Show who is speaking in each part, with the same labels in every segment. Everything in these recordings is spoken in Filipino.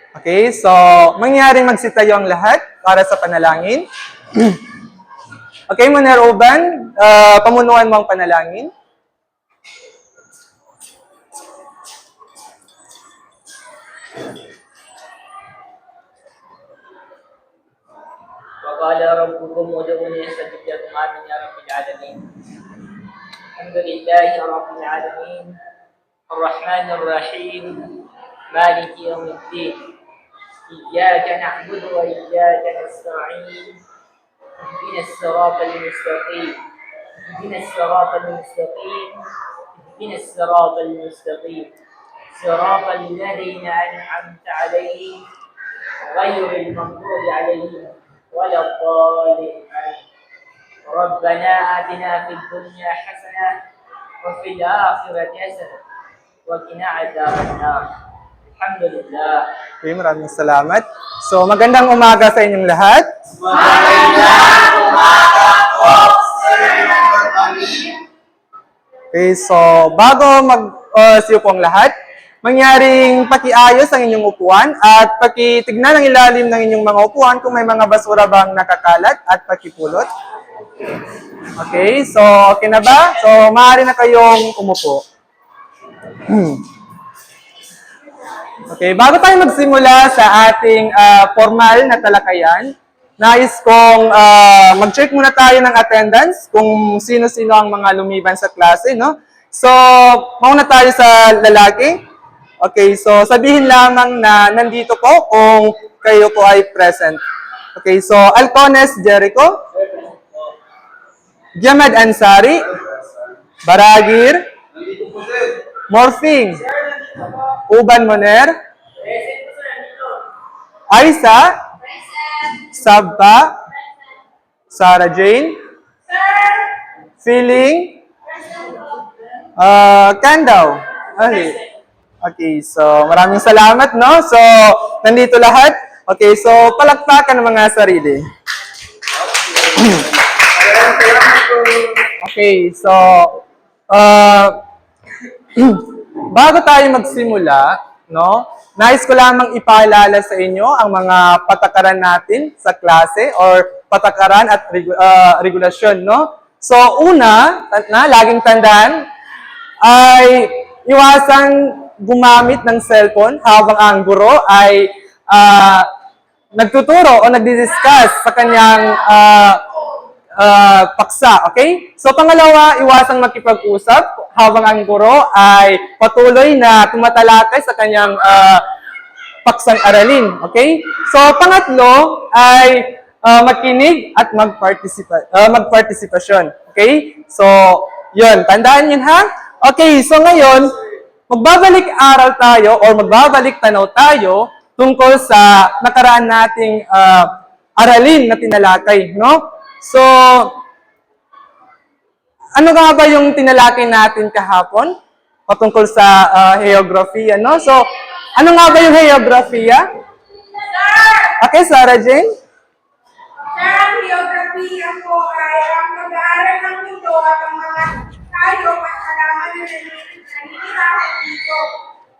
Speaker 1: Okay, so mangyaring magsitayo ang lahat para sa panalangin. Okay, Muna Ruben, pamunuan mo ang panalangin.
Speaker 2: وقال ربكم ادعوني استجب لكم آمين يا رب العالمين. الحمد لله رب العالمين الرحمن الرحيم مالك يوم الدين إياك نعبد وإياك نستعين اهدنا الصراط المستقيم اهدنا الصراط المستقيم اهدنا الصراط المستقيم صراط الذين أنعمت عليهم غير المغضوب عليهم ولا الضالين. ربنا آتنا في الدنيا حسنة وفي الآخرة حسنة وقنا عذاب النار. الحمد لله.
Speaker 1: Okay, maraming salamat. So, magandang umaga sa inyong lahat.
Speaker 3: Magandang umaga po, Sir Kami.
Speaker 1: Okay, so bago mag-siupo ang lahat, mangyaring pakiayos ang inyong upuan at pakitignan ang ilalim ng inyong mga upuan kung may mga basura bang nakakalat at pakipulot. Okay, so okay na ba? So maaari na kayong umupo. Okay, bago tayo magsimula sa ating formal na talakayan, nais kong mag-check muna tayo ng attendance kung sino-sino ang mga lumiban sa klase, no? So, mauna tayo sa lalaki. Okay, so sabihin lamang na nandito po kung kayo po ay present. Okay, so Alcones Jericho, Jamad Ansari, Baragir, Morphing, Uban Moner, Aisa, Sabba, Sarah Jane, Feeling, Kandaw. Okay, so maraming salamat, no? So, nandito lahat. Okay, so palakpakan ng mga sarili. Okay, so bago tayo magsimula, no? Nais ko lamang ipaalala sa inyo ang mga patakaran natin sa klase or patakaran at regulasyon, no? So, una, laging tandaan, ay iwasan gumamit ng cellphone habang ang guro ay nagtuturo o nagdi-discuss sa kanyang paksa, okay? So, pangalawa, iwasang makipag-usap habang ang guro ay patuloy na tumatalakay sa kanyang paksang aralin, okay? So, pangatlo ay makinig at magpartisipasyon, okay? So, yun, tandaan yun ha? Okay, so ngayon, magbabalik aral tayo or magbabalik tanaw tayo tungkol sa nakaraan nating aralin na tinalakay, no? So, ano nga ba yung tinalakay natin kahapon patungkol sa heografiya, no? So, ano nga ba yung heografiya? Okay, Sarah Jane?
Speaker 3: Sir, ang geografiya po ay ang pag-aaral ng mundo at ang mga tayo at halaman na nanitirahan dito.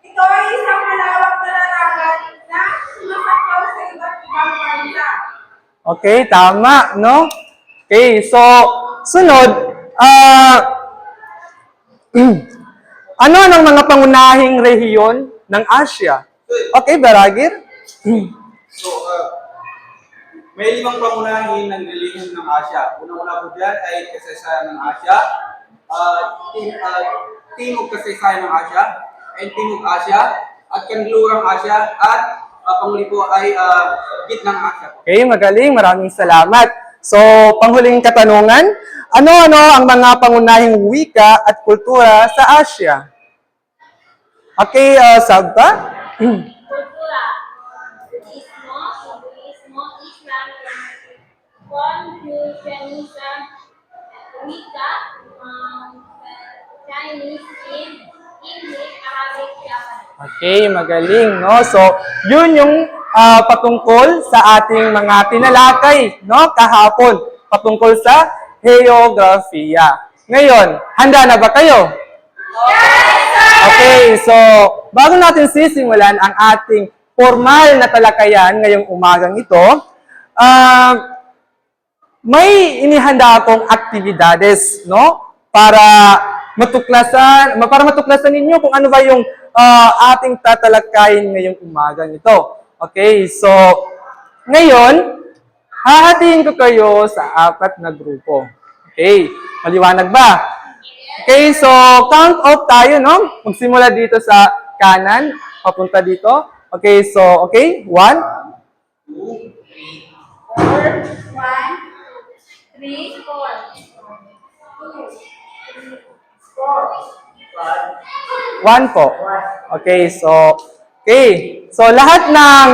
Speaker 3: Ito ay isang malawak na larangan na sumasakop sa iba't ibang bansa.
Speaker 1: Okay, tama, no? Okay, so, sunod, ano ang mga pangunahing rehiyon ng Asya? Okay, Baragir?
Speaker 4: So, may 5 pangunahin ng relihiyon ng Asya. Unang-una po dyan ay kasaysayan ng Asya, Timog kasaysayan ng Asya, and Timog Asya, at Kanlurang Asya, at panghuli po ay Gitnang Asya.
Speaker 1: Okay, magaling. Maraming salamat. So, panghuling katanungan, ano-ano ang mga pangunahing wika at kultura sa Asya? Okay, Sabba?
Speaker 5: Kultura, Buddhismo, Hinduismo, Islam, Confucianism, Wicca, Chinese, English, Arabic, Japanese.
Speaker 1: Okay, magaling, no? So, yun yung patungkol sa ating mga tinalakay, no? Kahapon, patungkol sa heografiya. Ngayon, handa na ba kayo? Okay, so bago natin sisimulan ang ating formal na talakayan ngayong umagang ito, may inihanda akong aktibidades, no? Para matuklasan ninyo kung ano ba yung ating tatalakayin ngayong umagang ito. Okay, so ngayon, hahatiin ko kayo sa 4 na grupo. Okay, maliwanag ba? Okay, so count off tayo, no? Magsimula dito sa kanan, papunta dito. Okay, so, okay, 1, 1 po. Okay, so, lahat ng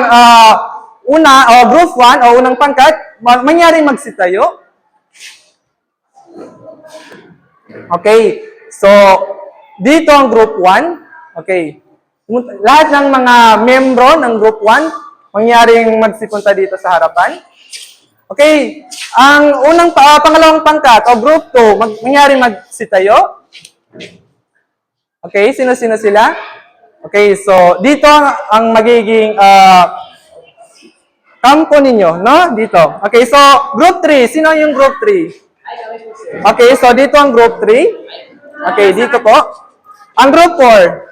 Speaker 1: group 1 o unang pangkat, mangyaring magsitayo. Okay, so, dito ang group 1. Okay, lahat ng mga membro ng group 1, mangyaring magsipunta dito sa harapan. Okay, ang pangalawang pangkat o group 2, mangyaring magsitayo. Okay, sino-sino sila? Okay, so dito ang magiging kampo ninyo, no? Dito. Okay, so group 3, sino yung group 3? Okay, so dito ang group 3. Okay, dito po. Ang group 4.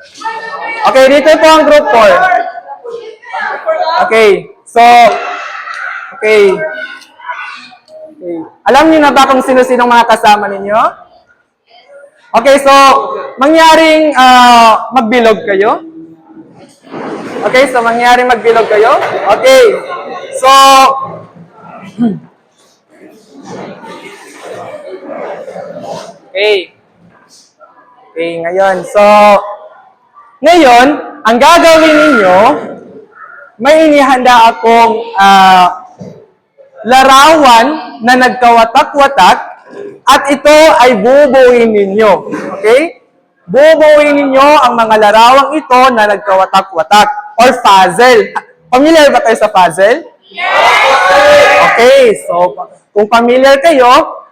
Speaker 1: Okay, dito po ang group 4. Okay, so okay. Alam niyo na ba kung sino-sinong mga kasama ninyo? Okay, so mangyaring magbilog kayo. Okay, so mangyaring magbilog kayo. Okay, so okay, ngayon. So, ngayon, ang gagawin ninyo, may inihanda akong larawan na nagkawatak-watak at ito ay bubuuin ninyo. Okay? Bubuuin ninyo ang mga larawang ito na nagkawatak-watak or puzzle. Familiar ba kayo sa puzzle? Okay, so kung familiar kayo,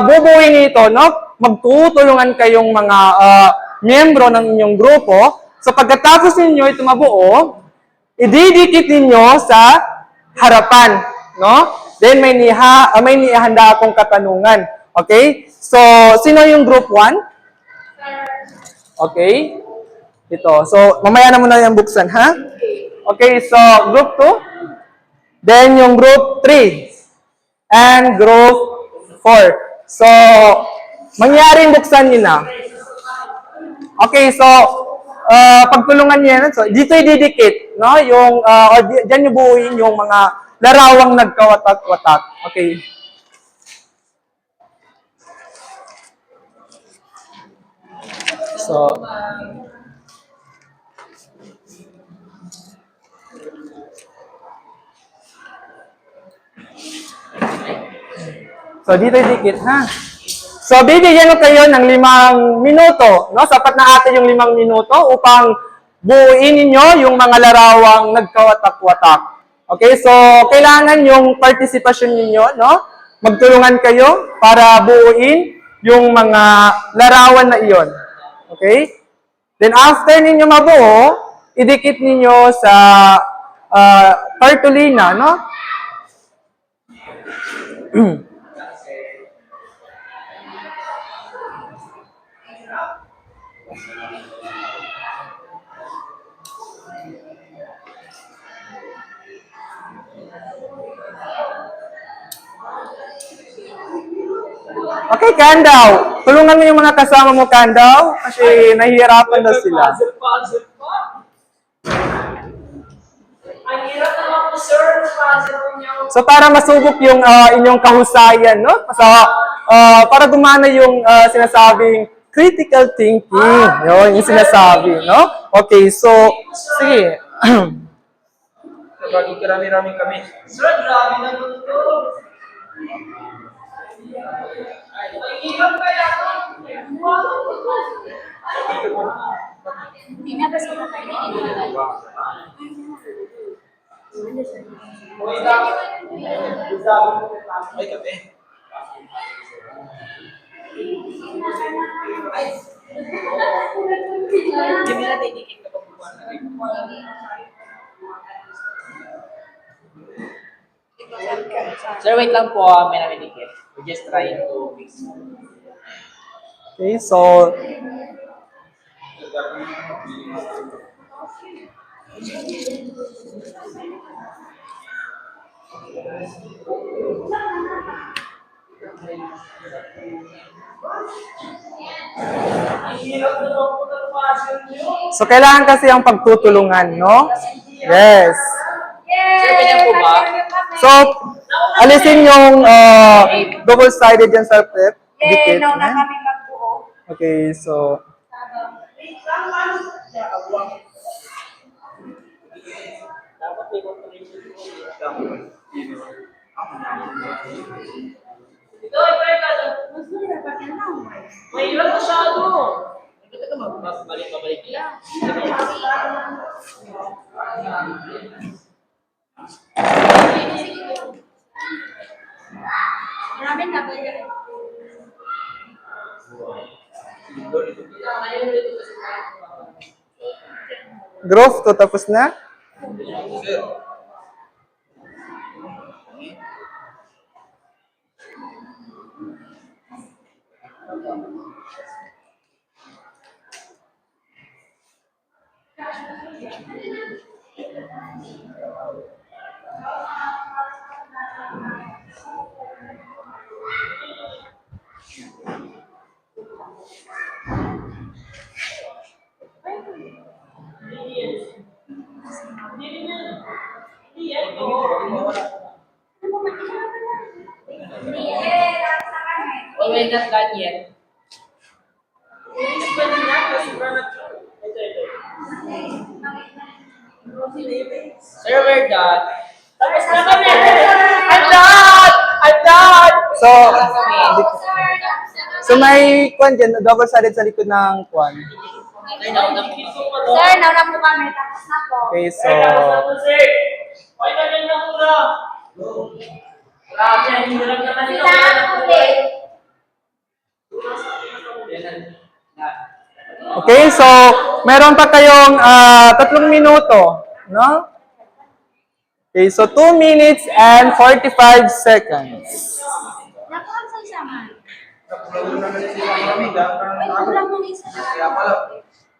Speaker 1: bubuuin ito, no? Magtutulungan kayong mga miyembro ng inyong grupo. So pagkatapos ninyo ito mabuo, ididikit ninyo sa harapan, no? Then may nihanda akong katanungan. Okay? So sino yung group 1? Okay? Ito. So mamaya na muna yung buksan, ha? Okay, so group 2. Then yung group 3. And group 4. So mangyaring buksan nyo na. Okay, so pagtulungan niyo yan. So dito ididikit, no? Yung diyan niyo buuin yung mga larawang nagkawatak-watak. Okay. So dito idikit, ha? So bibigyan ko kayo ng 5 minuto, no? Sapat na ate yung 5 minuto upang buuin ninyo yung mga larawang nagkawatak-watak. Okay, so kailangan yung participation ninyo, no? Magtulungan kayo para buuin yung mga larawan na iyon. Okay? Then after ninyo mabuo, idikit ninyo sa cartolina, no? Okay, Kandaw. Tulungan mo yung mga kasama mo, Kandaw, kasi nahihirapan daw sila.
Speaker 2: Puzzle pa. Ang hirap naman po, sir. Puzzle niyo.
Speaker 1: So para masubok yung inyong kahusayan, no? So, para gumana yung sinasabing critical thinking. Yun, yung sinasabi, no? Okay, so, sige.
Speaker 4: Bagay karami-rami kami.
Speaker 2: Sir, grabe naman ito. Ang hirap kaya ito.
Speaker 4: Ay, kape.
Speaker 2: Hindi na dedicate na pagbubuhan na rin. Sir, wait lang po. May namidikit. We're just trying to fix.
Speaker 1: Okay, so so kailangan kasi ang pagtutulungan, no? Yes.
Speaker 2: Sir, ganyan po ba?
Speaker 1: So, alisin yung double-sided yan sa tip.
Speaker 3: Yay,
Speaker 1: Dikit.
Speaker 3: now na
Speaker 1: Yan.
Speaker 3: kami magbuo.
Speaker 1: Okay, so
Speaker 2: Ito, mahirap masyado. Ito ka magbalik-babalik lang.
Speaker 3: Maraming nabili.
Speaker 1: growth to tapos na.
Speaker 2: Oh, we're not done yet. Sir, we're done. Tapos na kami! I'm done! I'm done!
Speaker 1: So,
Speaker 5: Sir,
Speaker 1: so may kwan dyan, double-sided sa likod ng kwan.
Speaker 2: Sir, nauna po.
Speaker 3: Sir, nauna po kami. Tapos na po.
Speaker 1: Okay, so
Speaker 3: Kailangan ulit.
Speaker 1: okay, so meron pa kayong 3 minuto, no? Okay, so 2 minutes and 45 seconds.
Speaker 3: Nakuha sa isa man. Ay, kulang mong isa.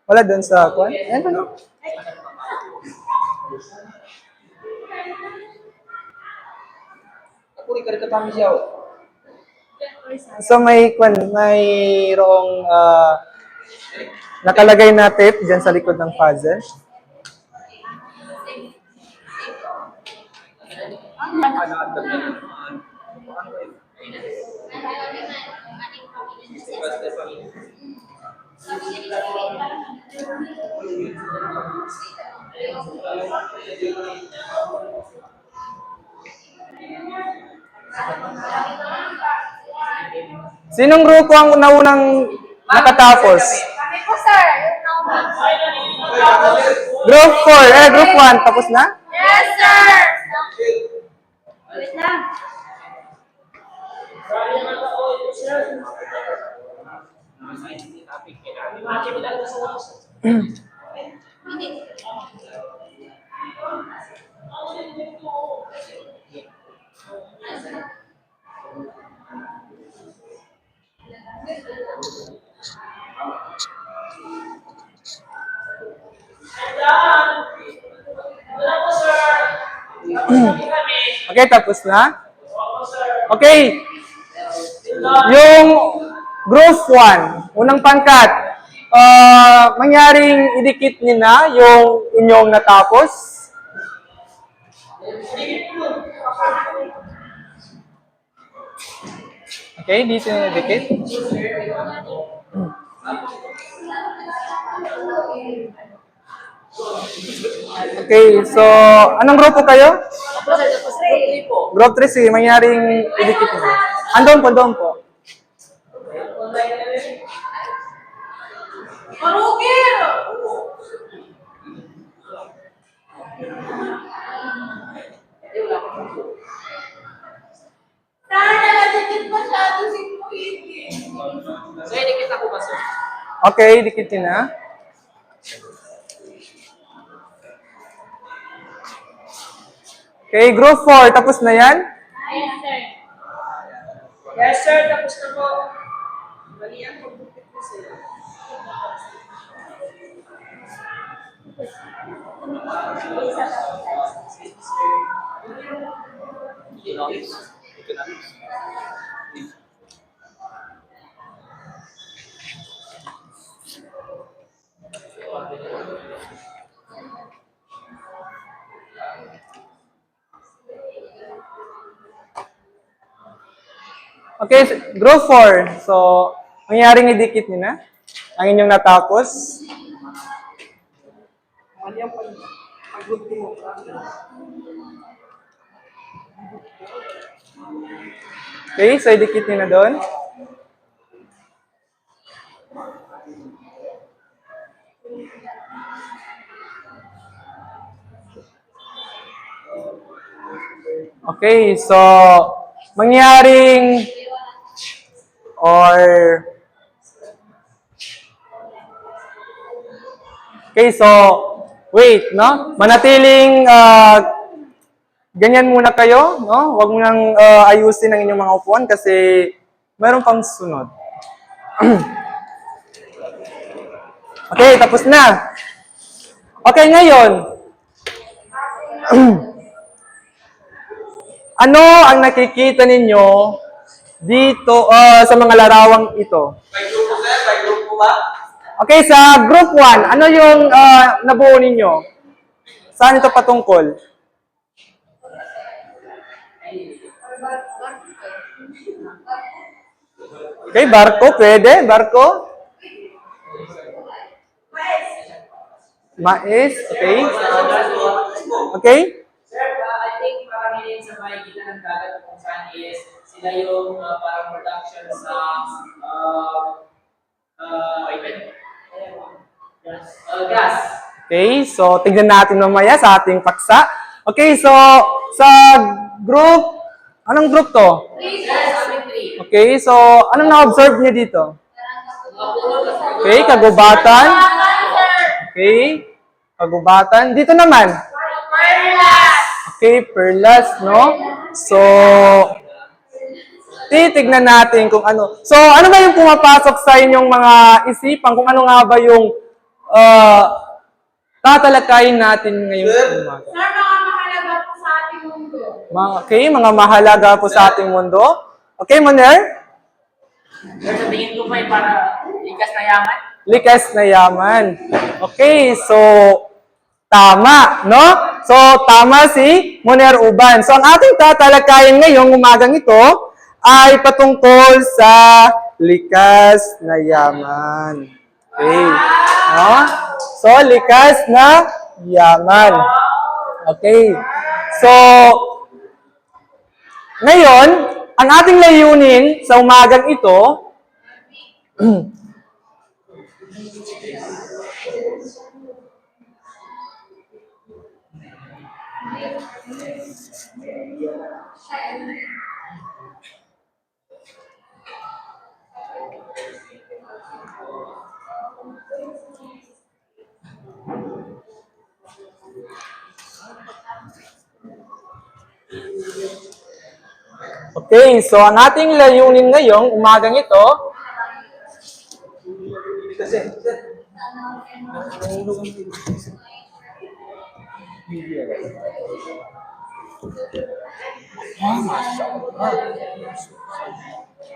Speaker 1: Wala dun sa kwan? Ano?
Speaker 4: Ako rin karikatami siya.
Speaker 1: So may kwan, mayroong nakalagay na tape dyan sa likod ng puzzle. Sinong grupo ang naunang nakatapos?
Speaker 3: Kami po, sir. Yung nauna.
Speaker 1: Group 4, group 1, tapos na?
Speaker 3: Yes, sir. Wait lang.
Speaker 1: Okay, tapos na? Okay. Yung group 1, unang pangkat, mangyaring idikit niyo na yung inyong natapos. Okay, dito na idikit. Okay, so anong grupo kayo? Group 3, sige, mangyaring idikit niyo. Andon po.
Speaker 3: Marugil! Sana nagdikit masyado si Puiti.
Speaker 2: So, idikit ako ba, sir?
Speaker 1: Okay, dikitin na. Okay, group 4, tapos na yan?
Speaker 5: Yes, sir.
Speaker 2: Yes, sir. Tapos na po. Mali ang pagbutit ko sir.
Speaker 1: Okay, group 4. So, mangyaring idikit niyo na ang inyong natapos.
Speaker 4: Mali ang pag-group mo.
Speaker 1: Okay, so idikit niyo na doon. Okay, so mangyaring Okay, so wait, no? Manatiling ganyan muna kayo, no? Huwag mo nang ayusin ang inyong mga upuan kasi mayroon pang sunod. Okay, tapos na. Okay, ngayon. Ano ang nakikita ninyo dito sa mga larawang ito?
Speaker 4: By group po sir? By group po ba?
Speaker 1: Okay, sa group 1, ano yung nabuo ninyo? Saan ito patungkol? Okay, barko, pwede? Barko? Mais, okay. Okay?
Speaker 2: Sir, I think parang yun sa makikita ng dagat kung saan is sila yung parang production sa gas.
Speaker 1: Okay, so tignan natin mamaya sa ating paksa. Okay, so sa group, anong group to? Okay, so anong na-observe niyo dito? Okay, kagubatan. Okay, kagubatan. Dito naman? Okay, perlas, no? So, titignan natin kung ano. So, ano ba yung pumapasok sa inyong mga isipan? Kung ano nga ba yung tatalakayin natin ngayong umaga?
Speaker 3: Sir, mga mahalaga po sa ating mundo.
Speaker 1: Okay, mga mahalaga po sa ating mundo. Okay, Moner?
Speaker 2: Sir, sa tingin ko may para likas na yaman.
Speaker 1: Likas na yaman. Okay, so tama, no? So tama si Moner Uban. So ang ating tatalakayin ngayong umagang ito ay patungkol sa likas na yaman. Okay. No? So likas na yaman. Okay. So ngayon, ang ating layunin sa umagang ito Okay, so ang ating layunin ngayong umagang ito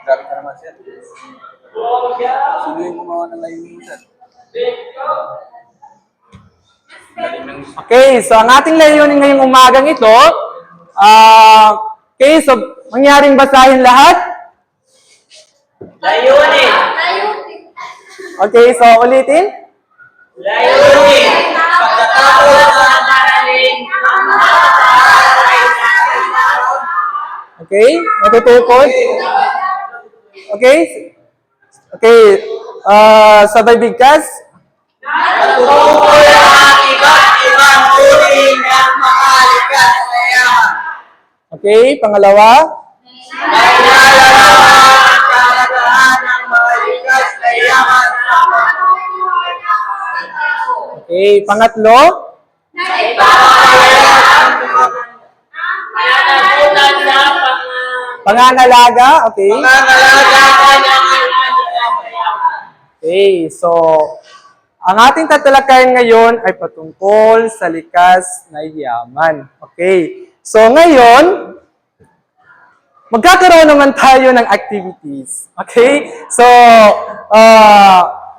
Speaker 4: Grabe ka naman sir. Sino yung gumawa ng layunin mo sir?
Speaker 1: Okay, so ang ating layunin ngayong umagang ito, okay, so mangyaring basahin lahat.
Speaker 2: Layunin!
Speaker 1: Okay, so ulitin.
Speaker 2: Layunin! Pagkatapos ng maraling
Speaker 1: Okay, natutukod. Okay, okay, sabay bigkas.
Speaker 2: Tungkol ang iba't ibang uri ng makalikas na yaman.
Speaker 1: Okay, pangalawa.
Speaker 2: May nalalaman ang kahalagahan ng makalikas na yaman sa mga
Speaker 1: Okay, pangatlo.
Speaker 2: pangyayari ang kalatapunan sa
Speaker 1: Pangangalaga, okay?
Speaker 4: Pangangalaga ka ng
Speaker 1: Okay, so, ang ating tatalakayin ngayon ay patungkol sa likas na yaman. Okay, so ngayon, magkakaroon naman tayo ng activities. Okay, so,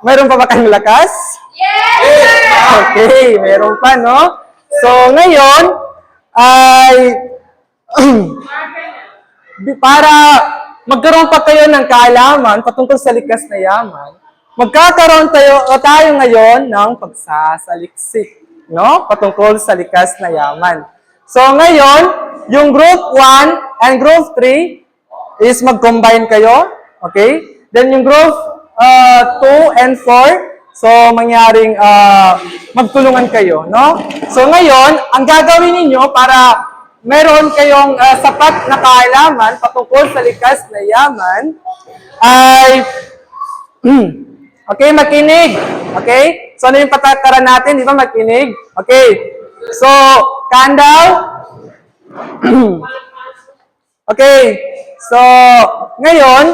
Speaker 1: mayroon pa ba kayong lakas? Okay, meron pa, no? So, ngayon, ay, para magkaroon pa kayo ng kaalaman patungkol sa likas na yaman, magkakaroon tayo ngayon ng pagsasaliksik, no? Patungkol sa likas na yaman. So, ngayon, yung group 1 and group 3 is mag-combine kayo, okay? Then, yung group 2 and 4, so, mangyaring magtulungan kayo, no? So, ngayon, ang gagawin ninyo para meron kayong sapat na kaalaman patungkol sa likas na yaman ay, okay, makinig. Okay? So, ano yung patakaran natin? Di ba, makinig? Okay. So, Kandaw. Okay. So, ngayon,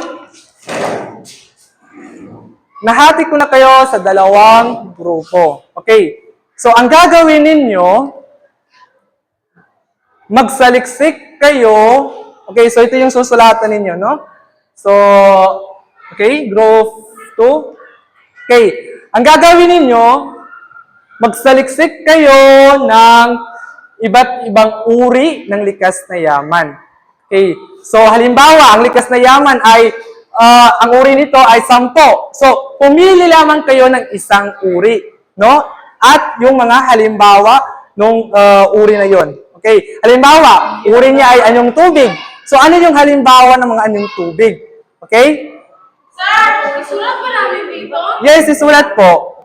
Speaker 1: nahati ko na kayo sa dalawang grupo. Okay. So, ang gagawin ninyo, magsaliksik kayo. Okay, so ito yung susulatan ninyo, no? So, okay, group 2. Okay, ang gagawin ninyo, magsaliksik kayo ng iba't ibang uri ng likas na yaman. Okay, so halimbawa, ang likas na yaman ay, ang uri nito ay 10. So, pumili lamang kayo ng isang uri, no? At yung mga halimbawa ng uri na yon. Okay, halimbawa, uri niya ay anyong tubig. So, ano yung halimbawa ng mga anyong tubig? Okay?
Speaker 3: Sir, isulat pa namin dito?
Speaker 1: Yes, isulat po.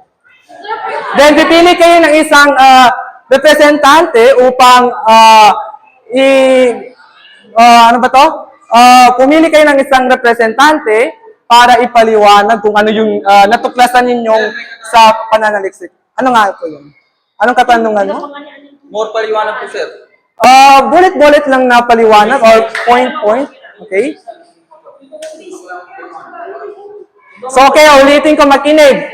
Speaker 1: Then, pipili kayo ng isang representante upang ano ba to? Pumili kayo ng isang representante para ipaliwanag kung ano yung natuklasan ninyong sa pananaliksik. Ano nga po yun? Anong katanungan mo?
Speaker 4: More paliwanag po, sir.
Speaker 1: Bullet-bullet lang na paliwanag or point-point. Okay? So, okay, ulitin ko, makinig.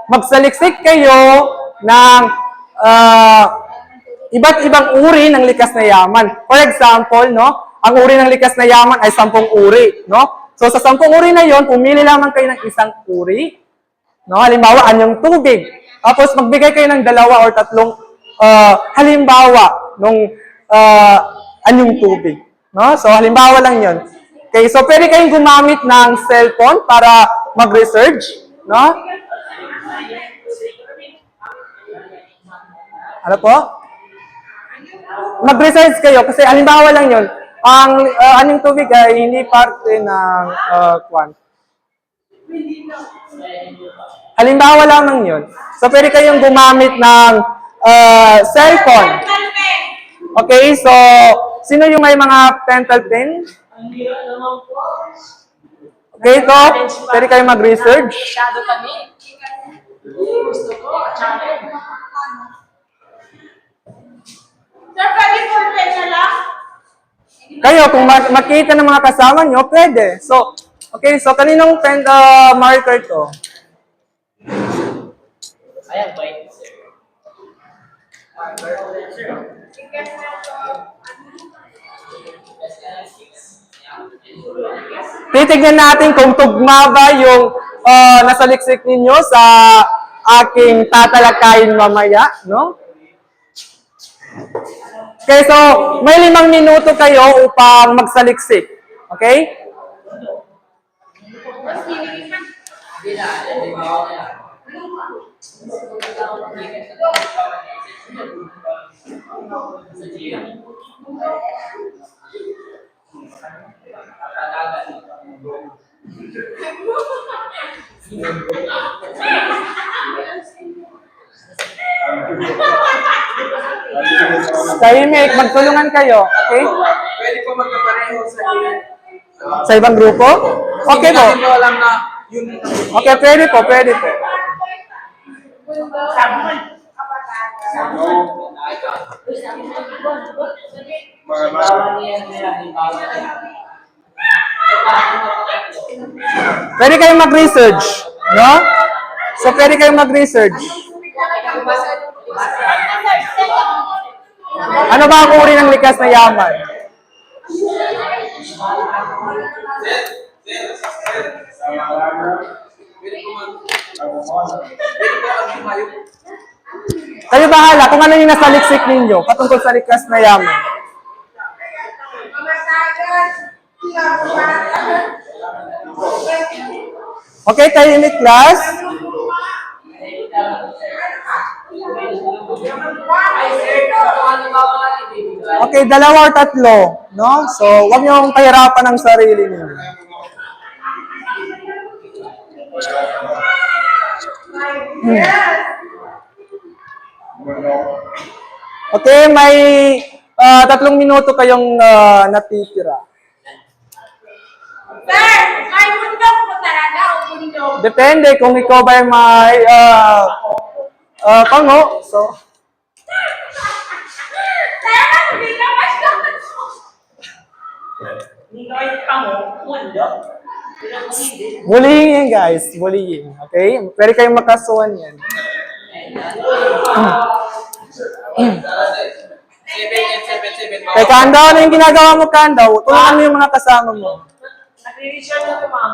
Speaker 1: Magsaliksik kayo ng iba't ibang uri ng likas na yaman. For example, no, ang uri ng likas na yaman ay 10 uri, no? So, sa 10 uri na yon, pumili lamang kayo ng isang uri. No? Halimbawa, anyong tubig. Tapos, magbigay kayo ng 2 or 3 halimbawa nung anyong tubig. No? So, halimbawa lang yon. Okay, so pwede kayong gumamit ng cellphone para mag-research. No? Ano po? Mag-research kayo kasi halimbawa lang yon. Ang anyong tubig ay hindi parte ng kwan. Halimbawa lamang yun. So, pwede kayong gumamit ng cellphone. Okay, so, sino yung may mga pentel pen? Okay, ito. Pwede kayong mag-research.
Speaker 2: Masyado kami. Gusto ko, challenge.
Speaker 3: Sir, pwede full page na lang?
Speaker 1: Kayo, kung makita ng mga kasama nyo, pwede. So, okay, so kaninong pen marker to?
Speaker 2: Ayan, bait, sir.
Speaker 1: Titignan natin kung tugma ba yung nasa liksik ninyo sa aking tatalakayin mamaya, no? Okay, so may 5 minuto kayo upang magsaliksik. Okay? Tahimik, magtulungan kayo. Okay?
Speaker 4: Pwede po magkapareho sa
Speaker 1: Sa ibang grupo? Okay po.
Speaker 4: Hindi natin alam na yun.
Speaker 1: Okay, pwede po, pwede po. Pwede kayong mag-research, no? So, pwede kayong mag-research. Ano ba ang uri ng likas na yaman? Kayo bahala kung ano yung nasa liksik ninyo patungkol sa likas na yaman. Okay, tahimik class. Okay, dalawa or tatlo, no? So, wag niyong pahirapan ang sarili niyo. Okay, may 3 minuto kayong natitira.
Speaker 3: Sir, may bundok po talaga o bundok?
Speaker 1: Depende kung ikaw ba ay may pango. So,
Speaker 3: Sir, hindi ka masyadong.
Speaker 1: bullying yan guys, bullying. Okay? Pwede kayong makasuhan yan.
Speaker 4: 7.
Speaker 1: Kay Kandaw, ano yung ginagawa mo, Kandaw? Tulungan mo yung mga kasama mo.
Speaker 2: Nag-research na ito, ma'am.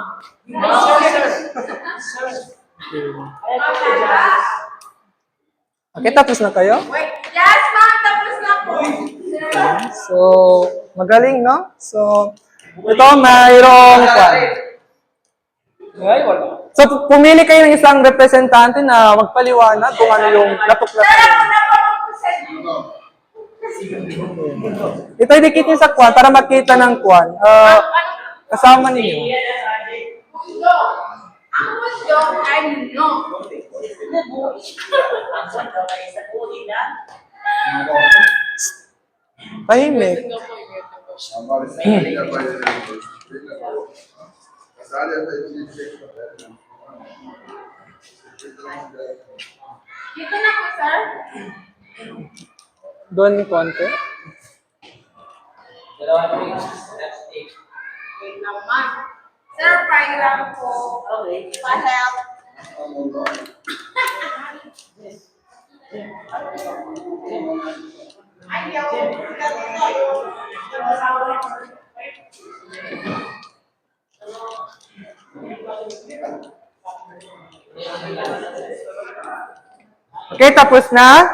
Speaker 1: Okay, tapos na kayo?
Speaker 3: Wait, yes, ma'am, tapos na po.
Speaker 1: So, magaling, no? So, ito, mayroong kwan.
Speaker 2: Ay, wala.
Speaker 1: So, pumili kayo ng isang representante na magpaliwanag kung ano yung
Speaker 3: Sir,
Speaker 1: natuklasan
Speaker 3: ako
Speaker 1: niyo.
Speaker 3: na po ang present.
Speaker 1: Ito, idikit niyo sa kwan para makita ng kwan. Kasama ninyo.
Speaker 3: Bundok. Ang bundok ay mundo.
Speaker 1: Tahimik.
Speaker 3: Dito na po, sir.
Speaker 1: Doon konti.
Speaker 3: Wait lang, ma'am. Sir, fry lang po. Pa-help. Ayaw.
Speaker 1: Okay, tapos na.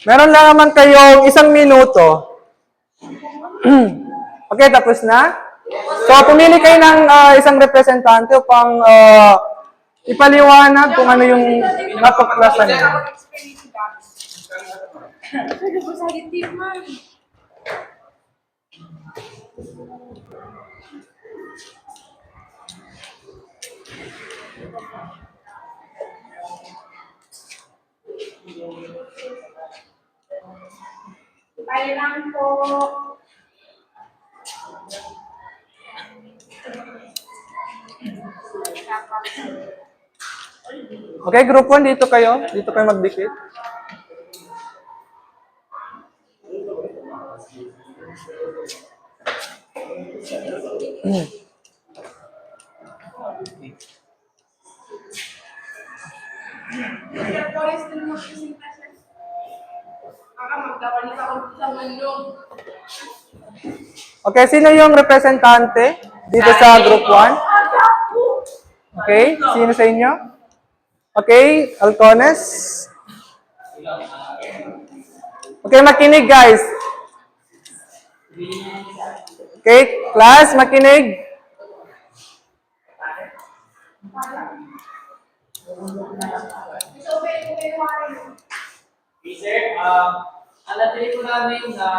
Speaker 1: Meron lang naman kayong 1 minuto. Okay, tapos na. So, pumili kayo ng isang representante upang ipaliwanag kung ano yung natuklasan niyo.
Speaker 3: Pwede po sa litim, ma'am. Tayo lang po.
Speaker 1: Okay, group 1, dito kayo. Dito kayo magdikit.
Speaker 3: Sir, Boris, din mo presentasyon. Baka magkabalik ako sa mundo.
Speaker 1: Okay, sino yung representante dito sa group 1? Okay, sino sa inyo? Okay, Alcones. Okay, makinig guys. Okay, class, makinig.
Speaker 2: Okay, sir. Ang natili po namin na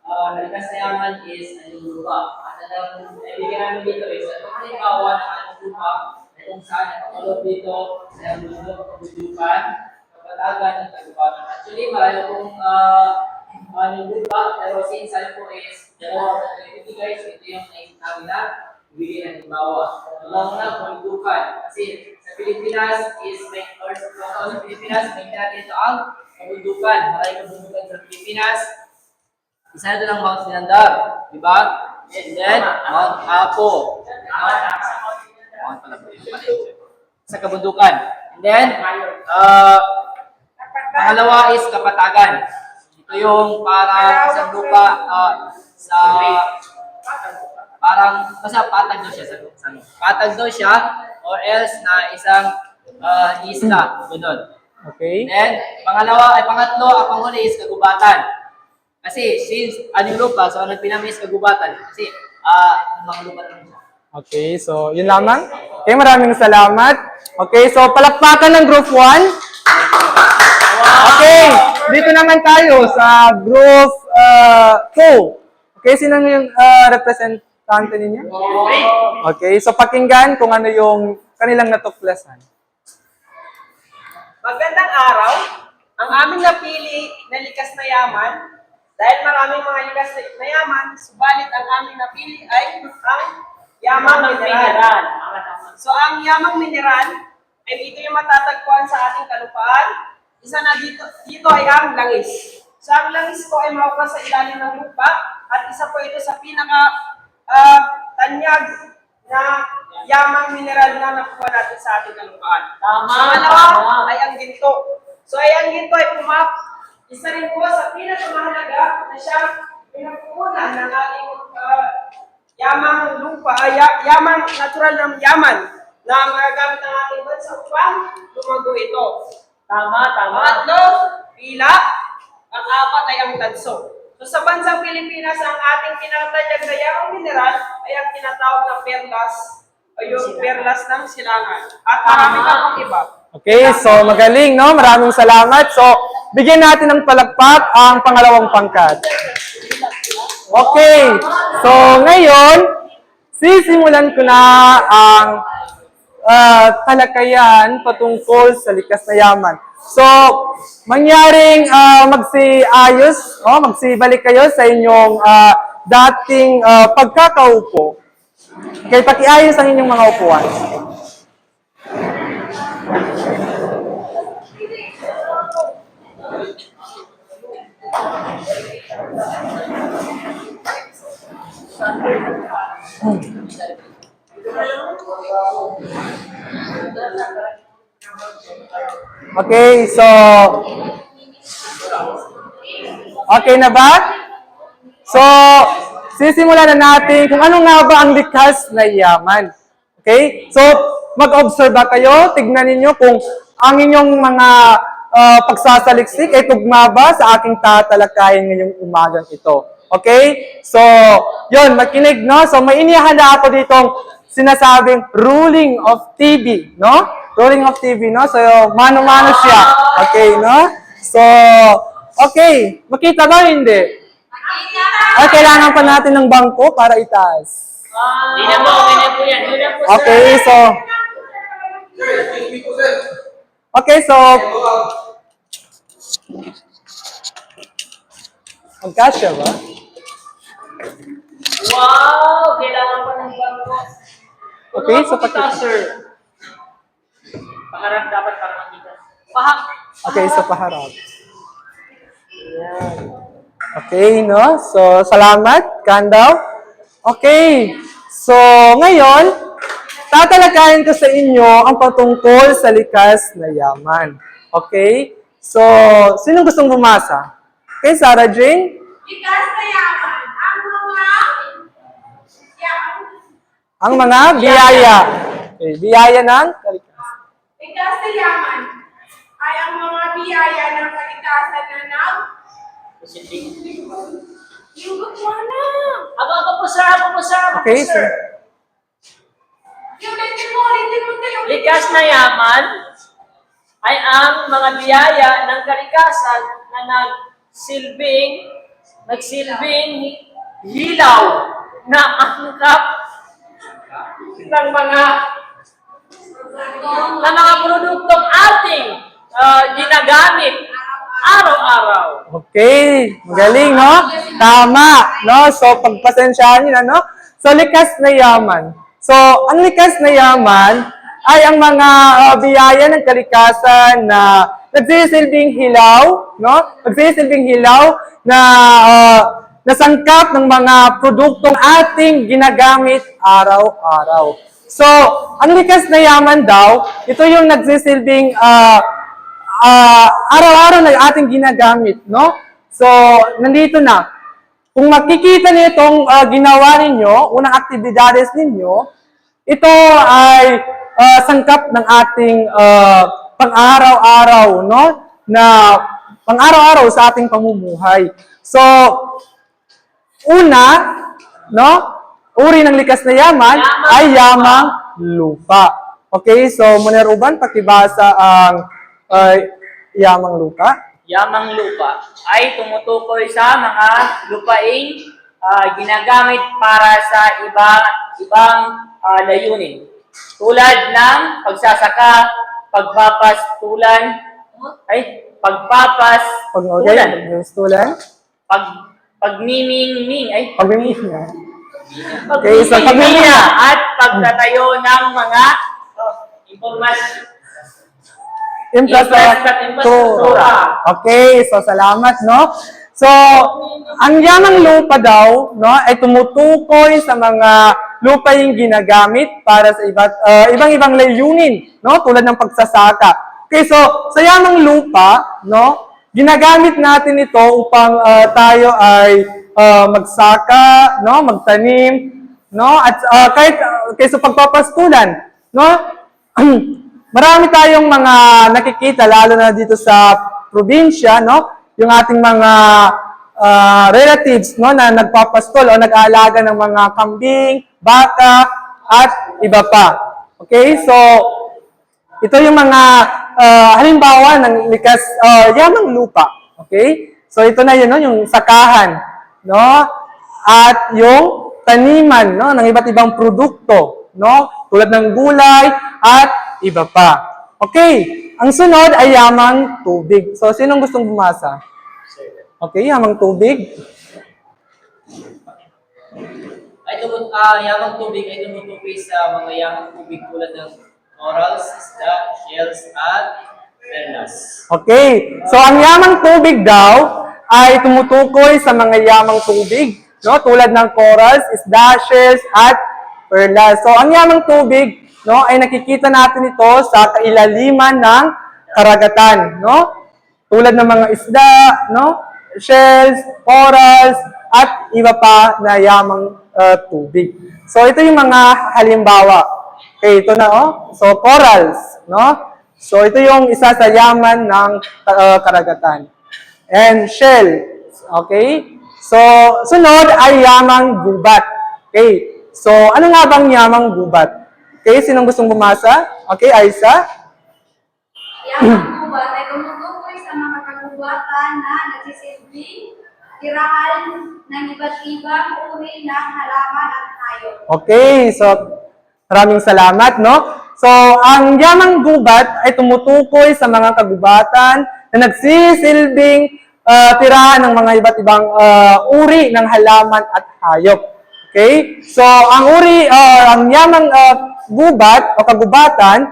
Speaker 2: nalikas na yaman is ang lupa. At ang ibigay namin dito is ang halimbawa ng anong lupa na kung saan nakapaloob dito sa ang bundok, kabundukan, kapatagan ng tagubatan. Actually, marami pong yung lupa, pero since ano po is dalawa sa ibigay, so ito yung naisip namin na ibigay ng halimbawa. Unang-una, kabundukan. Kasi sa Pilipinas is may sa Pilipinas may natin ito ang kabundukan. Maraming kabundukan sa Pilipinas. Isa na doon ang Mount Sinandar, di ba? And then, Mount Apo. Mount pala po yun. Sa kabundukan. And then, pangalawa is Kapatagan. Ito yung parang sa lupa, sa parang basta patag daw siya patag daw siya or else na isang isla doon.
Speaker 1: Okay.
Speaker 2: Then pangatlo ang panghuli is Kagubatan. Kasi since yung lupa so ang nagpinami is Kagubatan kasi mga lupa lang siya.
Speaker 1: Okay, so yun lamang. Okay, maraming salamat. Okay, so palakpakan ng group 1. Okay, dito naman tayo sa group 2. Okay, sino yung representante ninyo? Okay, so pakinggan kung ano yung kanilang natuklasan.
Speaker 6: Magandang araw. Ang aming napili na likas na yaman, dahil maraming mga likas na yaman, subalit ang aming napili ay ang yamang mineral. So ang yamang mineral ay ito yung matatagpuan sa ating kalupaan. Isa na dito ay ang langis. So ang langis po ay makuha sa ilalim ng lupa at isa po ito sa tanyag na yamang mineral na nakuha natin sa ating kalupaan. Pangalawa ay ang ginto. So ay ang ginto ay isa rin po sa pinakamahalaga na siyang pinagkukunan ng ating yamang lupa, yamang natural na yaman na magagamit ng ating bansa upang lumago ito. Pangatlo, pila. Ang apat ay ang tanso. So sa bansang Pilipinas, ang ating pinatanyag na yamang mineral ay ang tinatawag na perlas o yung perlas ng silangan. At marami ka pang iba.
Speaker 1: Okay, so magaling, no? Maraming salamat. So, bigyan natin ng palakpak ang pangalawang pangkat. Okay, so ngayon, sisimulan ko na ang talakayan patungkol sa likas na yaman. So, mangyaring magsibalik kayo sa inyong dating pagkakaupo. Okay, pakiayos ang inyong mga upuan. Okay, so okay na ba? So, sisimulan na natin kung ano nga ba ang likas na yaman. Okay? So, mag-observe ba kayo? Tignan ninyo kung ang inyong mga pagsasaliksik ay tugma ba sa aking tatalakayin ngayong umagang ito. Okay? So, yun, makinig, no? So, may inihala ako ditong sinasabing ruling of TV, no? Ruling of TV, no? So, mano-mano siya. Okay, no? So, okay. Makita ba hindi? Ay, kailangan pa natin ng bangko para itaas.
Speaker 2: Hindi na po, okay na po yan. Yun na po, sir.
Speaker 1: Okay, so,
Speaker 4: Sir, excuse me po, sir.
Speaker 1: okay, so, magkasya ba?
Speaker 2: Wow! Kailangan pa ng bangko.
Speaker 1: Okay, so
Speaker 2: pakita, sir. Paharap dapat para makita.
Speaker 1: Okay, so paharap. Okay, no? So, salamat, Kandaw. Okay, so ngayon, tatalakayin ko sa inyo ang patungkol sa likas na yaman. Okay? So, sino gustong bumasa? Okay, Sarah Jane?
Speaker 3: Likas na yaman.
Speaker 1: Ang mga biyaya. Okay, biyaya ng kalikasan.
Speaker 3: Likas na yaman ay ang mga biyaya ng kalikasan na yung bukwana.
Speaker 2: Ako po, sir.
Speaker 1: Okay, so,
Speaker 3: Yung hindi mo.
Speaker 2: Likas na yaman ay ang mga biyaya ng kalikasan na nagsilbing hilaw na angkap ng mga produktong ating ginagamit araw-araw.
Speaker 1: okay, magaling, no? Tama, no? So, pagpasensyahan nyo na, no? So, likas na yaman. So, ang likas na yaman ay ang mga biyaya ng kalikasan na nagsisilbing hilaw, no? Nagsisilbing hilaw na na sangkap ng mga produktong ating ginagamit araw-araw. So, ang likas na yaman daw, ito yung nagsisilbing araw-araw na ating ginagamit, no? So, nandito na. Kung makikita niyo itong ginawa ninyo, unang aktibidades ninyo, ito ay sangkap ng ating pang-araw-araw, no? Na pang-araw-araw sa ating pamumuhay. So, una, no? Uri ng likas na yaman ay yamang lupa. Okay, so Monero Uban, pakibasa ang yamang lupa.
Speaker 2: Yamang lupa ay tumutukoy sa mga lupaing ginagamit para sa ibang layunin. Tulad ng pagsasaka, pagpapastulan,
Speaker 1: Pagpapastulan.
Speaker 2: pagmimingming,
Speaker 1: Pagmimina. Okay, so pagmimina.
Speaker 2: at pagtatayo ng mga infrastruktura.
Speaker 1: Okay, so salamat, no? So, ang yamang lupa daw, no, ay tumutukoy sa mga lupaing ginagamit para sa ibang-ibang layunin, no, tulad ng pagsasaka. Okay, so sa yamang lupa, no, ginagamit natin ito upang tayo ay magsaka, no, magtanim, no, at kahit sa pagpapastulan, no, marami tayong mga nakikita, lalo na dito sa probinsya, no, yung ating mga relatives, no, na nagpapastol o nag-aalaga ng mga kambing, baka, at iba pa. Okay, so ito yung mga halimbawa ng likas yamang lupa. Okay, so ito na yun, no, yung sakahan, no, at yung taniman, no, ng iba't ibang produkto, no, tulad ng gulay at iba pa. Okay, ang sunod ay yamang tubig. So, sinong gustong bumasa? Okay, yamang tubig.
Speaker 2: Yamang tubig ay tumutukoy sa mga yamang tubig tulad ng corals, isda, shells, at perlas.
Speaker 1: Okay, so ang yamang tubig daw ay tumutukoy sa mga yamang tubig, no, tulad ng corals, isda, shells, at perlas. So, ang yamang tubig, no, ay nakikita natin ito sa kailaliman ng karagatan, no? Tulad ng mga isda, no, shells, corals, at iba pa na yamang tubig. So, ito yung mga halimbawa. Okay, ito na, oh. So, corals, no? So, ito yung isa sa yaman ng karagatan. And shell, okay? So, sunod ay yamang gubat. Okay, so, ano nga bang yamang gubat? Okay, sinong gustong bumasa? Okay, Aisa?
Speaker 3: Yamang gubat ay tumutukoy sa mga kagubatan na nagsisilbing tirahan ng iba't ibang uri ng halaman at hayop.
Speaker 1: Okay, so maraming salamat, no? So, ang yamang gubat ay tumutukoy sa mga kagubatan na nagsisilbing tirahan ng mga iba't ibang uri ng halaman at hayop. Okay? So, ang yamang gubat o kagubatan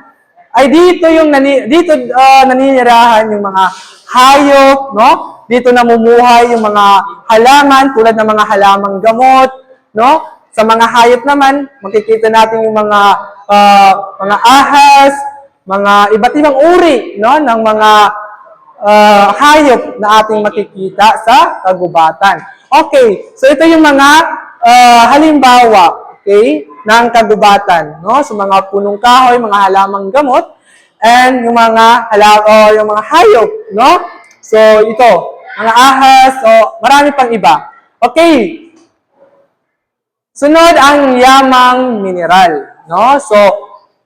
Speaker 1: ay dito naninirahan yung mga hayop, no? Dito namumuhay yung mga halaman tulad ng mga halamang gamot, no? Sa mga hayop naman, makikita natin yung mga ahas, mga iba't ibang uri, no, ng mga hayop na ating makikita sa kagubatan. Okay, so ito yung mga halimbawa, okay, ng kagubatan, no? So mga punong kahoy, mga halamang gamot, and yung mga hayop, no? So ito, mga ahas, so marami pang iba. Okay. Sunod ang yamang mineral, no? So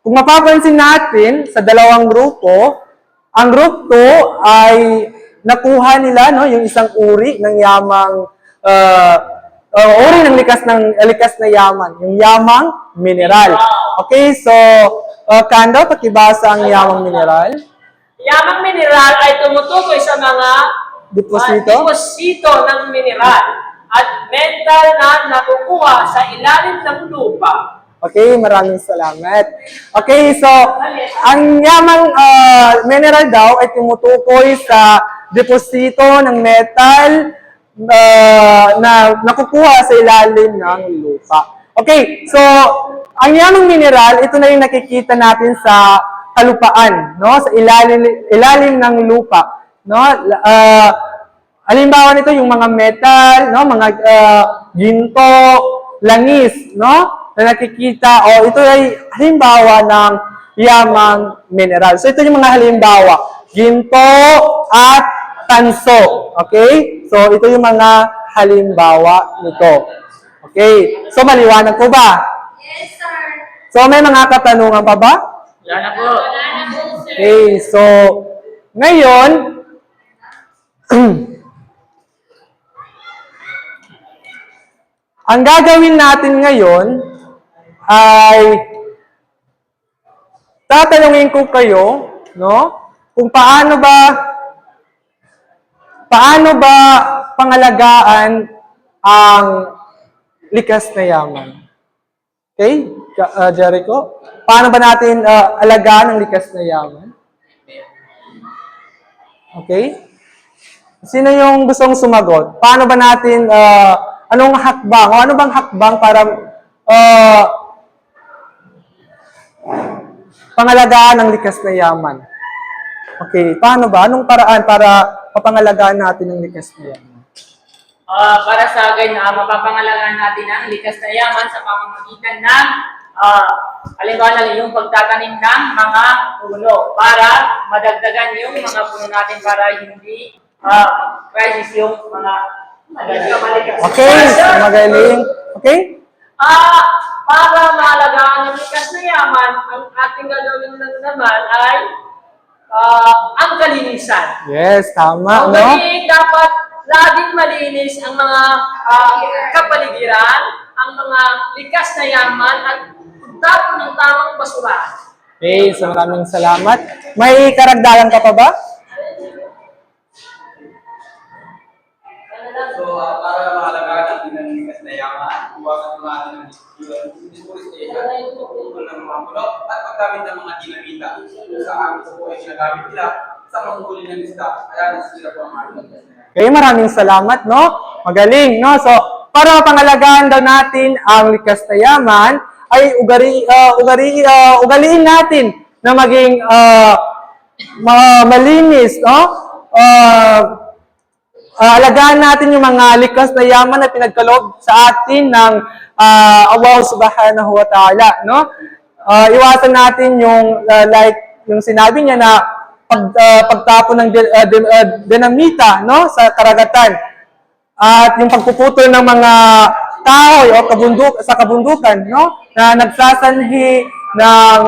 Speaker 1: kung mapapansin natin sa dalawang grupo, ang group 2 ay nakuha nila, no, yung isang uri ng yamang uri ng likas na yaman, yung yamang mineral. Okay, so Kando, pakibasa ang yamang mineral.
Speaker 6: Yamang mineral ay tumutukoy sa mga deposito ng mineral at metal na nakukuha sa ilalim ng lupa.
Speaker 1: Okay, maraming salamat. Okay, so ang yamang mineral daw ay tumutukoy sa deposito ng metal na nakukuha sa ilalim ng lupa. Okay, so ang yamang mineral, ito na yung nakikita natin sa kalupaan, no? Sa ilalim ng lupa, no? Halimbawa nito yung mga metal, no? Mga ginto, langis, no? Na nakikita, o ito ay halimbawa ng yamang mineral. So ito yung mga halimbawa, ginto at tanso. Okay? So ito yung mga halimbawa nito. Okay? So maliwanag po ba?
Speaker 3: Yes, sir.
Speaker 1: So may mga katanungan pa ba?
Speaker 2: Yan na po.
Speaker 5: Wala na po, sir.
Speaker 1: Okay, so ngayon, ang gagawin natin ngayon ay tatanungin ko kayo, no? Kung paano ba pangalagaan ang likas na yaman? Okay? Jericho? Paano ba natin alagaan ang likas na yaman? Okay? Sino yung gustong sumagot? Paano ba natin, anong hakbang? O ano bang hakbang para pangalagaan ang likas na yaman? Okay, paano ba? Anong paraan para papangalagaan natin ang likas na yaman?
Speaker 2: Para sa akin, mapapangalagaan natin ang likas na yaman sa pamamagitan ng halimbawa na yung pagtatanim ng mga puno para madagdagan yung mga puno natin para hindi crisis yung mga malikas.
Speaker 1: Okay, magaling. Okay?
Speaker 6: Para maalagaan ang likas na yaman, ang ating gagawin naman ay ang kalinisan.
Speaker 1: Yes, tama, no?
Speaker 6: Hindi dapat laging malinis ang mga kapaligiran, ang mga likas na yaman at tapon ng tamang basura.
Speaker 1: Okay, so maraming salamat. May karagdagan ka pa ba?
Speaker 4: So, para mahalagaan natin ang likas na yaman, iwasan po natin ang deforestation, pagpupul ng mga puno, at paggamit ng mga dinamita. Sa amin sa buhay, ginagamit nila sa panghuli ng isda. Kaya nasisira po ang ating likas na yaman.
Speaker 1: Okay, maraming salamat, no? Magaling, no? So, para mapangalagaan daw natin ang likas na yaman, ay ugaliin natin na maging malinis, no? Alagaan natin yung mga likas na yaman na pinagkaloob sa atin ng Allah subhanahu wa ta'ala, no? Iwasan natin yung like yung sinabi niya na pagtapon ng dinamita, no, sa karagatan. At yung pagpuputol ng mga kahoy o sa kabundukan, no, na nagsasanhi ng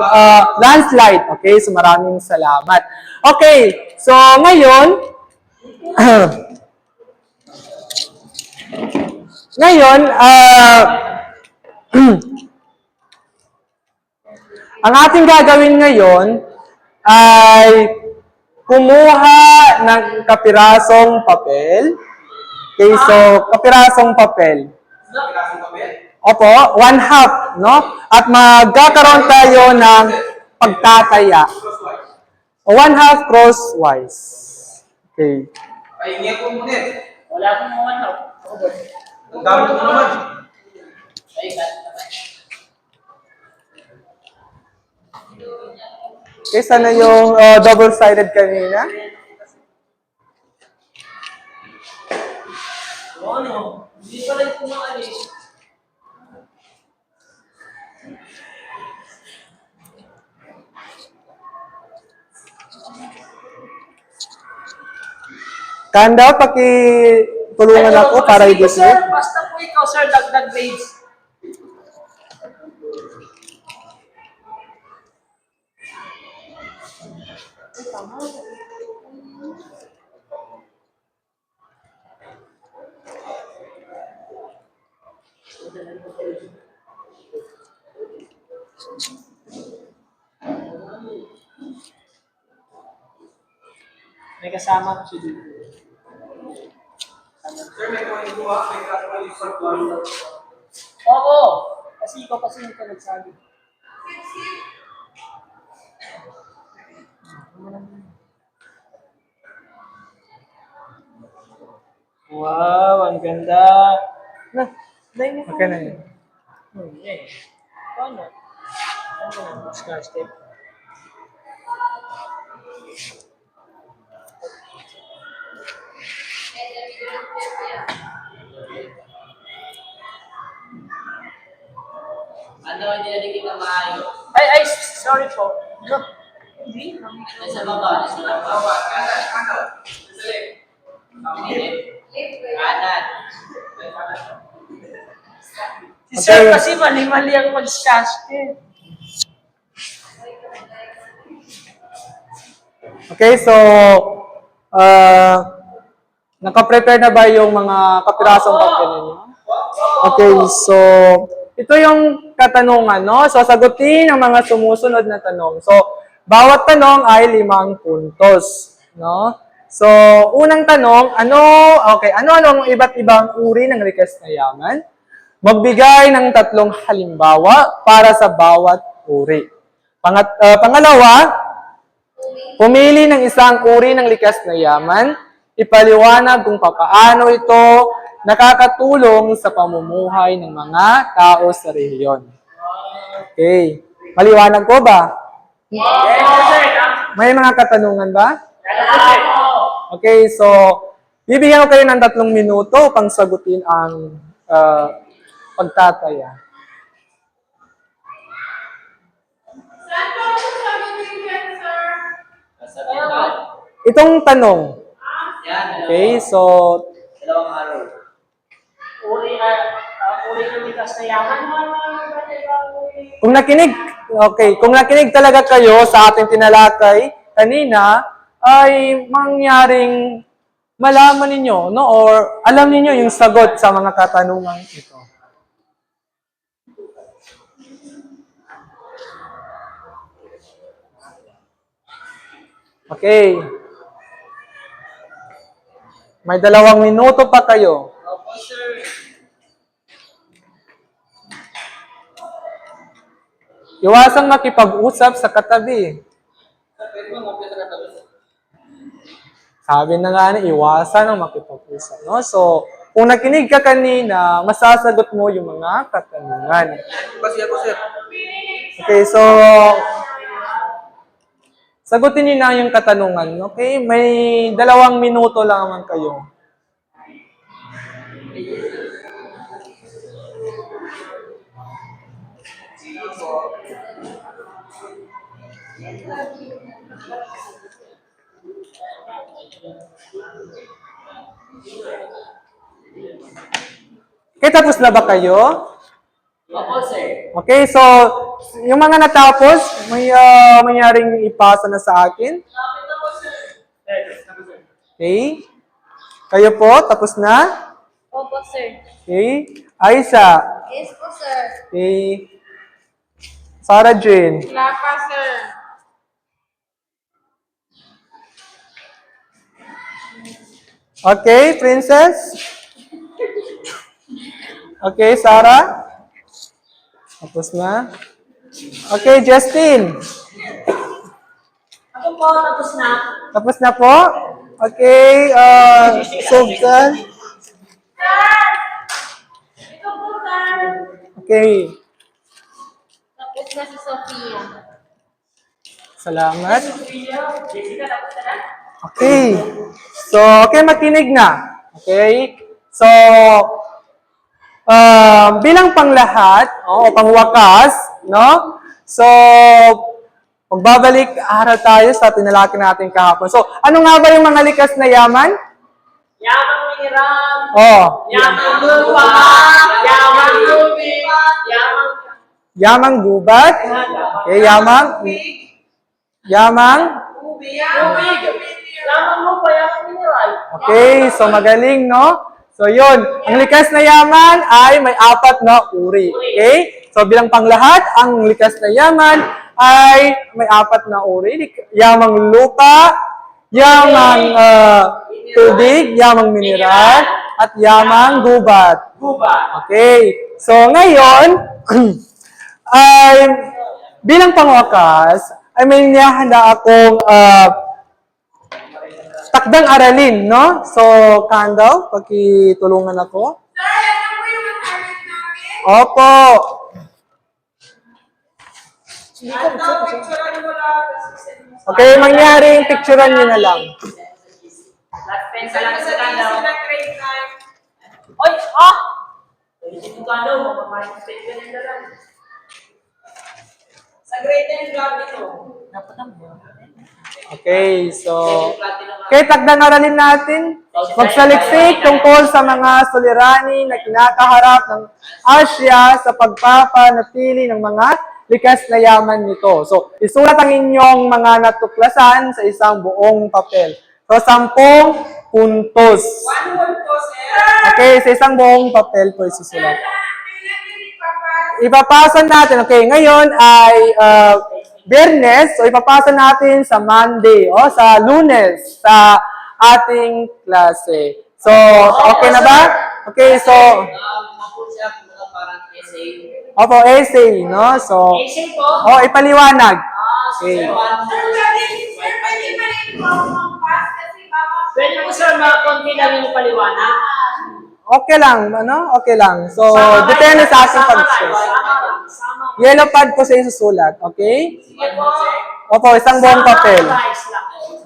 Speaker 1: landslide. Okay, so maraming salamat. Okay, so ngayon, ang ating gagawin ngayon ay kumuha ng kapirasong papel. Okay, so kapirasong papel.
Speaker 4: Klaseng papel.
Speaker 1: Opo, 1/2, no? At magkakaroon tayo ng pagtataya.
Speaker 4: Crosswise.
Speaker 1: 1/2 crosswise. Okay.
Speaker 4: Ay, hindi ako muna.
Speaker 2: Wala akong mga ano.
Speaker 4: Ang dami mo naman.
Speaker 1: Okay, sana yung double-sided kanina?
Speaker 6: Ano? Hindi pa rin kumaalis.
Speaker 1: Kanda, pakitulungan ako para
Speaker 6: Sir,
Speaker 1: i-display.
Speaker 6: basta po ikaw, sir, dagdag grades. May kasama si Dito.
Speaker 4: Sir, may kuha ko may kasama yung pag-one.
Speaker 6: Oo, kasi ikaw kasi hindi ka nagsabi. Wow, ang ganda. Na, dahil mo
Speaker 1: Okay na yun.
Speaker 6: yan. Paano? Ano na, scratch tape?
Speaker 2: Ano, hindi na kita maayos.
Speaker 6: Ay, sorry po. No. Hindi.
Speaker 2: Nasa baba, nasa baba. Kanan.
Speaker 6: Si Sir
Speaker 1: Okay.
Speaker 6: kasi mali-mali ang mag-scratch tape.
Speaker 1: Okay, so, naka-prepare na ba yung mga kapirasong papel ninyo? Okay, so, ito yung katanungan, no? So, sagutin ang mga sumusunod na tanong. So, bawat tanong ay 5 puntos, no? So, unang tanong, ano ang iba't ibang uri ng likas na yaman? Magbigay ng 3 halimbawa para sa bawat uri. Pangalawa, pumili ng isang uri ng likas na yaman, ipaliwanag kung papaano ito nakakatulong sa pamumuhay ng mga tao sa rehiyon. Okay. Maliwanag ko ba? May mga katanungan ba? Okay, so bibigyan ko kayo ng 3 minuto upang sagutin ang pagtataya.
Speaker 3: Saan po ako sagutin yan, sir?
Speaker 2: Nasa baba.
Speaker 1: Itong tanong.
Speaker 2: Yan,
Speaker 1: Okay, so
Speaker 2: dalawang araw.
Speaker 6: Uri ng likas na yaman.
Speaker 1: kung nakinig talaga kayo sa ating tinalakay kanina, ay mangyaring malaman ninyo, no? Or alam ninyo yung sagot sa mga katanungan ito. Okay. May 2 minuto pa kayo.
Speaker 6: Opo, sir.
Speaker 1: Iwasang makipag-usap sa katabi. Sabi na nga na, iwasan ang makipag-usap. No? So, kung nakinig ka kanina, masasagot mo yung mga katanungan.
Speaker 4: Kasi ako, sir.
Speaker 1: Okay, so, sagutin niyo na yung katanungan. Okay? May 2 minuto lang naman kayo. Okay, tapos na ba kayo?
Speaker 2: Opo, sir.
Speaker 1: Okay, so, yung mga natapos, may mangyaring ipasa na sa akin. Okay. Kayo po, tapos na?
Speaker 5: Opo, sir.
Speaker 1: Okay. Aisha.
Speaker 5: Yes po, sir.
Speaker 1: Okay. Sarah Jane.
Speaker 3: Wala pa, sir.
Speaker 1: Okay, Princess. Okay, Sarah. Tapos na. Okay, Justin.
Speaker 6: Ako po, tapos na.
Speaker 1: Tapos na po. Okay, Sultan.
Speaker 3: Sir! Ito po, sir.
Speaker 1: Okay.
Speaker 5: Tapos na si Sophia.
Speaker 1: Salamat.
Speaker 6: Jessica, tapos na.
Speaker 1: Okay. So, okay, makinig na. Okay? So, bilang panglahat, o pangwakas, no? So, magbabalik aral tayo sa tinalaki natin kahapon. So, ano nga ba yung mga likas na yaman?
Speaker 6: Yamang mineral.
Speaker 1: Oh,
Speaker 6: Yamang lupa. Yamang tubig.
Speaker 1: yamang gubat. Okay, yamang
Speaker 6: Tubig. Yamang lupa, yamang mineral.
Speaker 1: Okay, so magaling, no? So yun, ang likas na yaman ay may 4 na uri. Okay? So bilang panglahat, ang likas na yaman ay may 4 na uri. Yamang lupa, yamang tubig, yamang mineral, at yamang gubat.
Speaker 6: Guba.
Speaker 1: Okay. So ngayon, ay bilang pangwakas, ay may nihanda akong takdang aralin, no? So, Kandal, pakitulungan ako.
Speaker 3: Sir, ano po yung assignment namin?
Speaker 1: Opo.
Speaker 6: Ando, picturean mo lang.
Speaker 1: Okay, mangyaring picturean nyo na lang.
Speaker 2: Last pen sa lang sa
Speaker 6: Sa
Speaker 2: kanda.
Speaker 6: sila grade 9.
Speaker 2: Oy! Ah! Yung kanda, mapapag-spect ka na lang.
Speaker 6: Sa grade 9 vlog ito.
Speaker 2: Dapat ang buwan.
Speaker 1: Okay, so, okay, takdang aralin natin. Magsaliksik tungkol sa mga suliranin na kinakaharap ng Asya sa pagpapanatili ng mga likas na yaman nito. So, isulat ang inyong mga natuklasan sa isang buong papel. So, 10 puntos.
Speaker 6: 1 word po, sir.
Speaker 1: Okay, sa isang buong papel po isusulat.
Speaker 3: Kailan
Speaker 1: Ipapasa natin. Okay, ngayon ay Biyernes. So, ipapasa natin sa Monday o sa Lunes sa ating klase. So, okay na ba? Okay, so,
Speaker 2: Ako siya, parang essay.
Speaker 1: opo, essay, no? So,
Speaker 2: Essay po?
Speaker 1: ipaliwanag.
Speaker 2: Okay.
Speaker 3: Sir, pwede ba rin po mag-pass kasi baka...
Speaker 2: Pwede po sir, konti lang yung paliwanag.
Speaker 1: Okay lang, ano? Okay lang. So, depende sa ating pag-stress. Yellow pad po sa isusulat, okay?
Speaker 2: Sige po.
Speaker 1: Opo, isang buong papel.
Speaker 2: Summarize lang.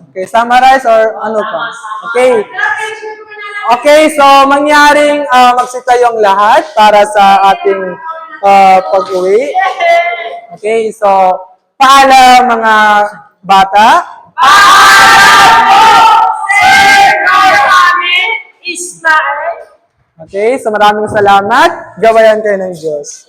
Speaker 1: Okay, summarize or ano pa? Okay.
Speaker 3: Sir, picture ko na lang.
Speaker 1: Okay, so mangyaring magsitayong lahat para sa ating pag-uwi. Okay, so paalam mga bata.
Speaker 6: Sir, kaya namin, Ismael.
Speaker 1: Okay, so maraming salamat. Gawayan kayo ng Diyos.